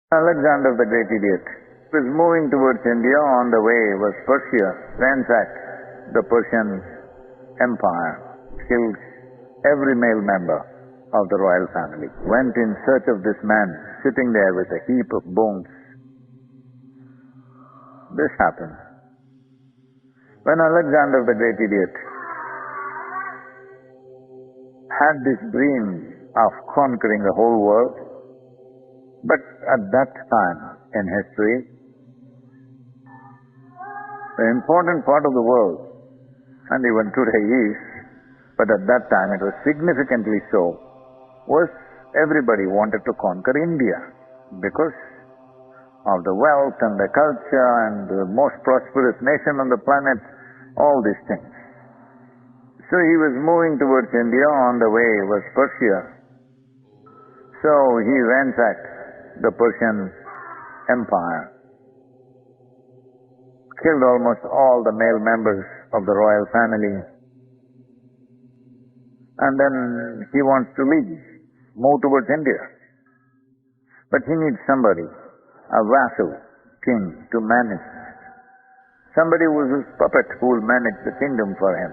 Alexander the Great Idiot was moving towards India. On the way was Persia, ransacked the Persian Empire, killed every male member of the royal family, went in search of this man sitting there with a heap of bones. This happened. When Alexander the Great Idiot had this dream of conquering the whole world, but at that time in history, the important part of the world, and even today is, but at that time it was significantly so, was everybody wanted to conquer India because of the wealth and the culture and the most prosperous nation on the planet, all these things. So he was moving towards India. On the way was Persia. So he ransacked the Persian Empire, killed almost all the male members of the royal family, and then he wants to leave, move towards India. But he needs somebody, a vassal king, to manage, somebody who is his puppet, who will manage the kingdom for him.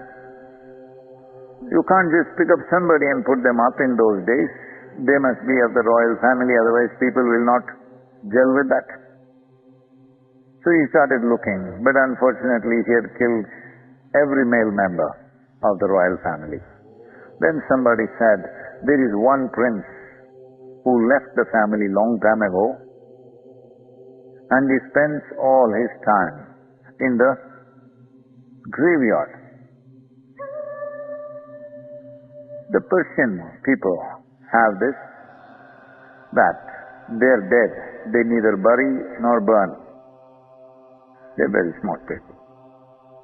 You can't just pick up somebody and put them up in those days. They must be of the royal family, otherwise people will not gel with that. So he started looking, but unfortunately he had killed every male member of the royal family. Then somebody said, there is one prince who left the family long time ago, and he spends all his time in the graveyard. The Persian people have this, that they're dead, they neither bury nor burn. They're very smart people.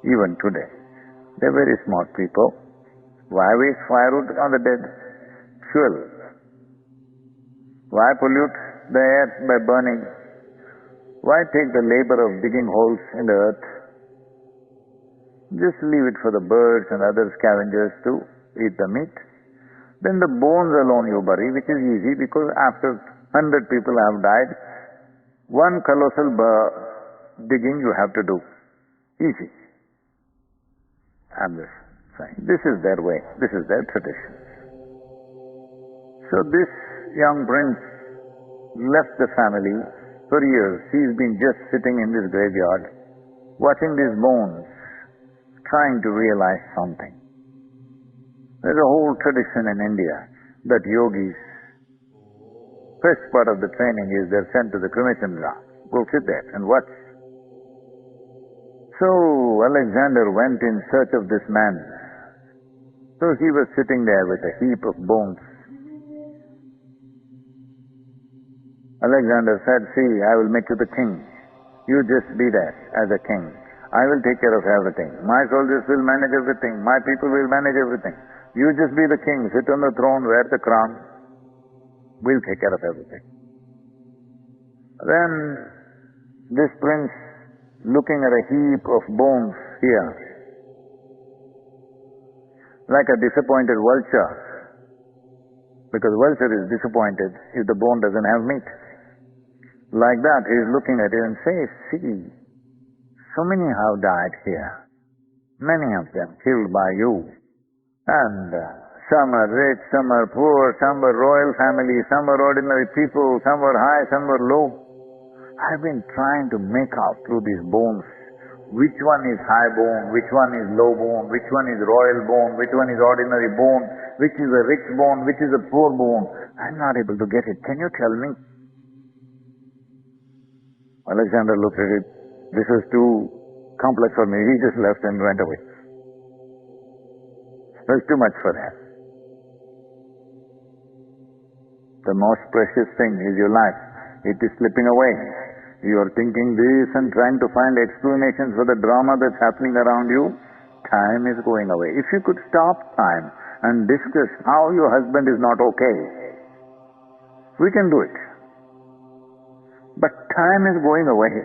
Even today, they're very smart people. Why waste firewood on the dead? Fuel. Why pollute the air by burning? Why take the labor of digging holes in the earth? Just leave it for the birds and other scavengers to eat the meat. Then the bones alone you bury, which is easy because after 100 people have died, one colossal digging you have to do. Easy. I'm just saying, this is their way, this is their tradition. So this young prince left the family for years. He's been just sitting in this graveyard, watching these bones, trying to realize something. There's a whole tradition in India that yogis, first part of the training is they're sent to the cremation ground. Go sit there and watch. So Alexander went in search of this man. So he was sitting there with a heap of bones. Alexander said, see, I will make you the king. You just be there as a king. I will take care of everything. My soldiers will manage everything. My people will manage everything. You just be the king, sit on the throne, wear the crown. We'll take care of everything. Then this prince, looking at a heap of bones here, like a disappointed vulture, because vulture is disappointed if the bone doesn't have meat. Like that, he is looking at it and says, see, so many have died here, many of them killed by you, and some are rich, some are poor, some are royal families, some are ordinary people, some are high, some are low. I've been trying to make out through these bones which one is high bone, which one is low bone, which one is royal bone, which one is ordinary bone, which is a rich bone, which is a poor bone. I'm not able to get it. Can you tell me? Alexander looked at it. This was too complex for me. He just left and went away. It was too much for him. The most precious thing is your life. It is slipping away. You are thinking this and trying to find explanations for the drama that's happening around you. Time is going away. If you could stop time and discuss how your husband is not okay, we can do it. But time is going away.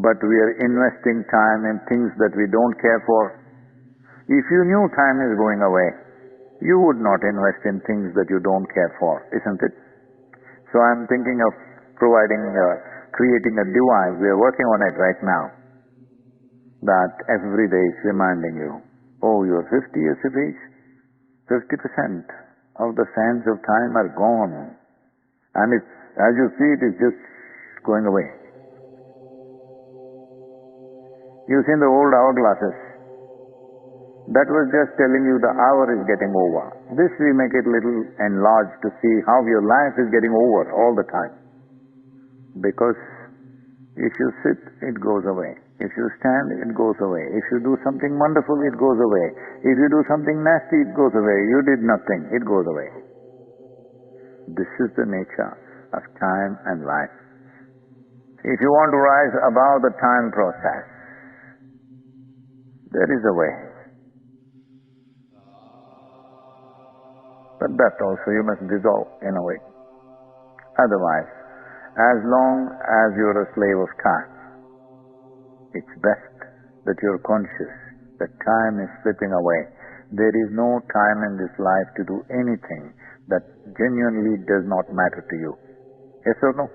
But we are investing time in things that we don't care for. If you knew time is going away, you would not invest in things that you don't care for, isn't it? So I'm thinking of creating a device, we are working on it right now, that every day is reminding you, oh, you're 50 years of age, 50% of the sands of time are gone. And it's, as you see, it is just going away. You've seen the old hourglasses. That was just telling you the hour is getting over. This we make it little enlarged to see how your life is getting over all the time. Because if you sit, it goes away. If you stand, it goes away. If you do something wonderful, it goes away. If you do something nasty, it goes away. You did nothing, it goes away. This is the nature of time and life. If you want to rise above the time process, there is a way. But that also you must dissolve in a way. Otherwise, as long as you're a slave of time, it's best that you're conscious that time is slipping away. There is no time in this life to do anything that genuinely does not matter to you. Yes or no?